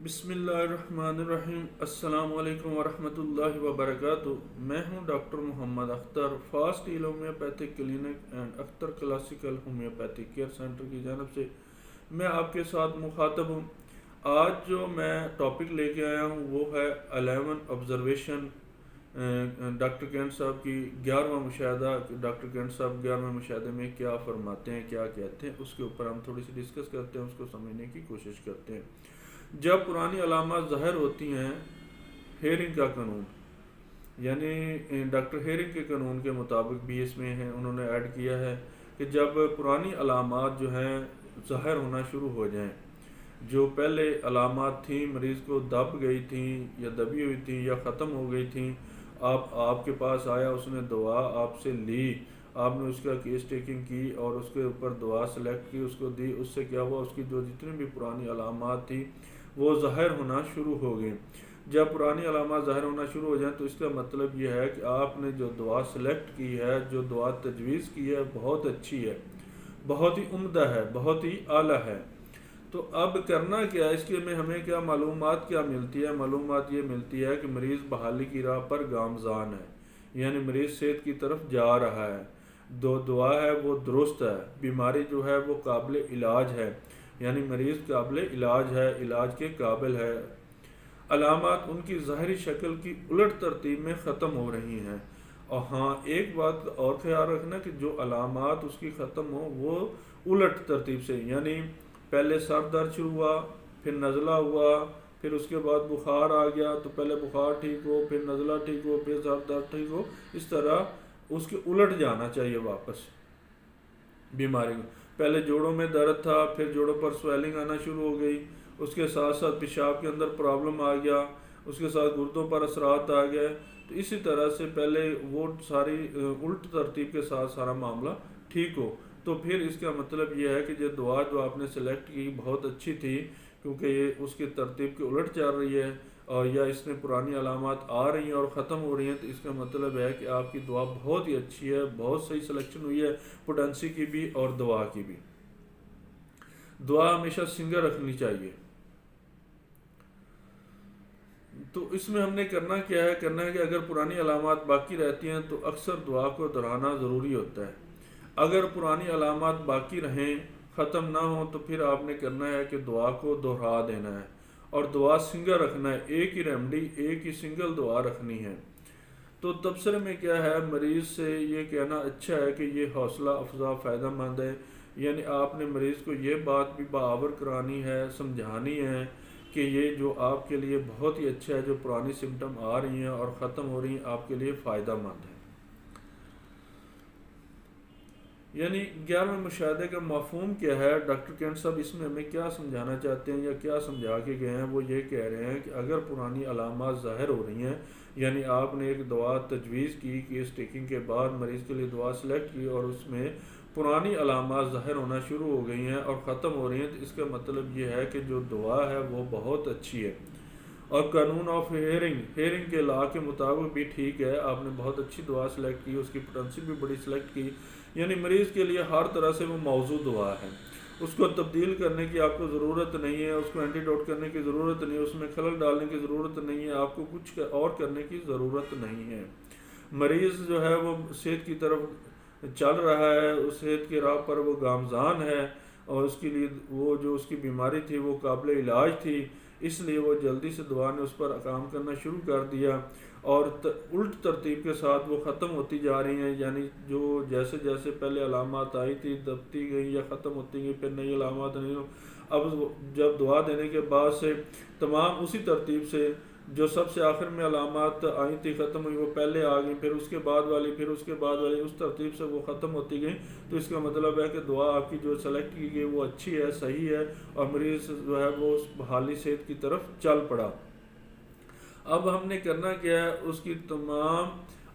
بسم اللہ الرحمن الرحیم۔ السلام علیکم ورحمۃ اللہ وبرکاتہ۔ میں ہوں doctor Muhammad Akhtar, fast heal homeopathic clinic and Akhtar classical homeopathic care centre کی جانب سے میں آپ کے ساتھ مخاطب ہوں۔ آج جو میں ٹاپک لے کے آیا ہوں وہ ہے 11 آبزرویشن، ڈاکٹر کینٹ صاحب کی 11واں مشاہدہ۔ ڈاکٹر کینٹ صاحب 11ویں مشاہدے میں کیا فرماتے ہیں، کیا کہتے ہیں، اس کے اوپر ہم تھوڑی سی ڈسکس کرتے ہیں، اس کو سمجھنے کی کوشش کرتے ہیں۔ جب پرانی علامات ظاہر ہوتی ہیں، ہیرنگ کا قانون، یعنی ڈاکٹر ہیرنگ کے قانون کے مطابق بھی اس میں ہے، انہوں نے ایڈ کیا ہے کہ جب پرانی علامات جو ہیں ظاہر ہونا شروع ہو جائیں، جو پہلے علامات تھیں، مریض کو دب گئی تھیں یا دبی ہوئی تھیں یا ختم ہو گئی تھیں، آپ کے پاس آیا، اس نے دعا آپ سے لی، آپ نے اس کا کیس ٹیکنگ کی اور اس کے اوپر دعا سلیکٹ کی، اس کو دی، اس سے کیا ہوا، اس کی جو جتنی بھی پرانی علامات تھیں وہ ظاہر ہونا شروع ہو گئی۔ جب پرانی علامات ظاہر ہونا شروع ہو جائیں تو اس کا مطلب یہ ہے کہ آپ نے جو دعا سلیکٹ کی ہے، جو دعا تجویز کی ہے، بہت اچھی ہے، بہت ہی عمدہ ہے، بہت ہی اعلیٰ ہے۔ تو اب کرنا کیا ہے، اس کے میں ہمیں کیا معلومات کیا ملتی ہے؟ معلومات یہ ملتی ہے کہ مریض بحالی کی راہ پر گامزن ہے، یعنی مریض صحت کی طرف جا رہا ہے، دعا ہے وہ درست ہے، بیماری جو ہے وہ قابل علاج ہے، یعنی مریض قابل علاج ہے، علاج کے قابل ہے۔ علامات ان کی ظاہری شکل کی الٹ ترتیب میں ختم ہو رہی ہیں۔ اور ہاں، ایک بات کا اور خیال رکھنا کہ جو علامات اس کی ختم ہو وہ الٹ ترتیب سے، یعنی پہلے سر درد شروع ہوا، پھر نزلہ ہوا، پھر اس کے بعد بخار آ گیا تو پہلے بخار ٹھیک ہو، پھر نزلہ ٹھیک ہو، پھر سر درد ٹھیک ہو، اس طرح اس کے الٹ جانا چاہیے واپس بیماری کو۔ پہلے جوڑوں میں درد تھا، پھر جوڑوں پر سویلنگ آنا شروع ہو گئی، اس کے ساتھ ساتھ پیشاب کے اندر پرابلم آ گیا، اس کے ساتھ گردوں پر اثرات آ گئے، تو اسی طرح سے پہلے وہ ساری الٹ ترتیب کے ساتھ سارا معاملہ ٹھیک ہو، تو پھر اس کا مطلب یہ ہے کہ یہ دعا جو آپ نے سلیکٹ کی بہت اچھی تھی، کیونکہ یہ اس کی ترتیب کے الٹ چل رہی ہے، اور یا اس میں پرانی علامات آ رہی ہیں اور ختم ہو رہی ہیں، تو اس کا مطلب ہے کہ آپ کی دعا بہت ہی اچھی ہے، بہت صحیح سلیکشن ہوئی ہے، پوٹینسی کی بھی اور دعا کی بھی۔ دعا ہمیشہ سنگر رکھنی چاہیے۔ تو اس میں ہم نے کرنا کیا ہے، کرنا ہے کہ اگر پرانی علامات باقی رہتی ہیں تو اکثر دعا کو دہرانا ضروری ہوتا ہے۔ اگر پرانی علامات باقی رہیں، ختم نہ ہوں، تو پھر آپ نے کرنا ہے کہ دعا کو دہرا دینا ہے اور دعا سنگل رکھنا ہے، ایک ہی ریمیڈی، ایک ہی سنگل دعا رکھنی ہے۔ تو تبصرے میں کیا ہے، مریض سے یہ کہنا اچھا ہے کہ یہ حوصلہ افزا فائدہ مند ہے، یعنی آپ نے مریض کو یہ بات بھی باور کرانی ہے، سمجھانی ہے کہ یہ جو آپ کے لیے بہت ہی اچھا ہے، جو پرانی سمٹم آ رہی ہیں اور ختم ہو رہی ہیں، آپ کے لیے فائدہ مند ہے۔ یعنی 11ویں مشاہدے کا مفہوم کیا ہے، ڈاکٹر کینٹ صاحب اس میں ہمیں کیا سمجھانا چاہتے ہیں یا کیا سمجھا کے گئے ہیں؟ وہ یہ کہہ رہے ہیں کہ اگر پرانی علامات ظاہر ہو رہی ہیں، یعنی آپ نے ایک دعا تجویز کی، کیس ٹیکنگ کے بعد مریض کے لیے دعا سلیکٹ کی اور اس میں پرانی علامات ظاہر ہونا شروع ہو گئی ہیں اور ختم ہو رہی ہیں، تو اس کا مطلب یہ ہے کہ جو دعا ہے وہ بہت اچھی ہے، اور قانون آف ہیرنگ کے لا کے مطابق بھی ٹھیک ہے، آپ نے بہت اچھی دعا سلیکٹ کی، اس کی پوٹینسی بھی بڑی سلیکٹ کی، یعنی مریض کے لیے ہر طرح سے وہ موضوع دعا ہے، اس کو تبدیل کرنے کی آپ کو ضرورت نہیں ہے، اس کو اینٹی ڈوٹ کرنے کی ضرورت نہیں ہے، اس میں خلل ڈالنے کی ضرورت نہیں ہے، آپ کو کچھ اور کرنے کی ضرورت نہیں ہے۔ مریض جو ہے وہ صحت کی طرف چل رہا ہے، اس صحت کی راہ پر وہ گامزن ہے، اور اس کے لیے وہ جو اس کی بیماری تھی وہ قابل علاج تھی، اس لیے وہ جلدی سے دعا نے اس پر کام کرنا شروع کر دیا، اور الٹ ترتیب کے ساتھ وہ ختم ہوتی جا رہی ہیں، یعنی جو جیسے جیسے پہلے علامات آئی تھی دبتی گئی یا ختم ہوتی گئی، پھر نئی علامات نہیں ہو، اب جب دعا دینے کے بعد سے تمام اسی ترتیب سے جو سب سے آخر میں علامات آئی تھی ختم ہوئی، وہ پہلے آ گئیں، پھر اس کے بعد والی، پھر اس کے بعد والی، اس ترتیب سے وہ ختم ہوتی گئیں، تو اس کا مطلب ہے کہ دعا آپ کی جو سلیکٹ کی گئی وہ اچھی ہے، صحیح ہے، اور مریض جو ہے وہ اس بحالی صحت کی طرف چل پڑا۔ اب ہم نے کرنا کیا ہے، اس کی تمام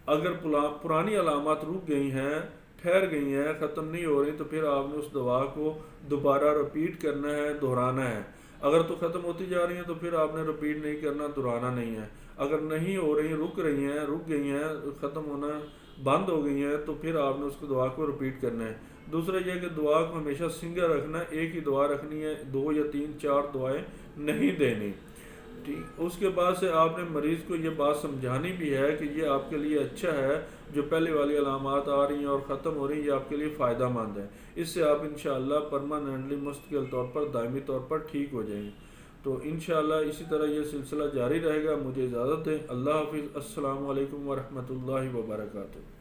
اگر پرانی علامات رک گئی ہیں، ٹھہر گئی ہیں، ختم نہیں ہو رہی، تو پھر آپ نے اس دعا کو دوبارہ رپیٹ کرنا ہے، دہرانا ہے۔ اگر تو ختم ہوتی جا رہی ہیں تو پھر آپ نے رپیٹ نہیں کرنا، دہرانا نہیں ہے۔ اگر نہیں ہو رہی، رک گئی ہیں، ختم ہونا بند ہو گئی ہیں، تو پھر آپ نے اس کو دعا کو رپیٹ کرنا ہے۔ دوسرا یہ کہ دعا کو ہمیشہ سنگل رکھنا ہے، ایک ہی دعا رکھنی ہے، 2 یا 3 4 دعائیں نہیں دینی۔ ٹھیک، اس کے بعد سے آپ نے مریض کو یہ بات سمجھانی بھی ہے کہ یہ آپ کے لیے اچھا ہے، جو پہلے والی علامات آ رہی ہیں اور ختم ہو رہی ہیں، یہ آپ کے لیے فائدہ مند ہے، اس سے آپ انشاءاللہ پرماننٹلی مستقل طور پر دائمی طور پر ٹھیک ہو جائیں گے۔ تو انشاءاللہ اسی طرح یہ سلسلہ جاری رہے گا۔ مجھے اجازت دیں، اللہ حافظ، السلام علیکم ورحمۃ اللہ وبرکاتہ۔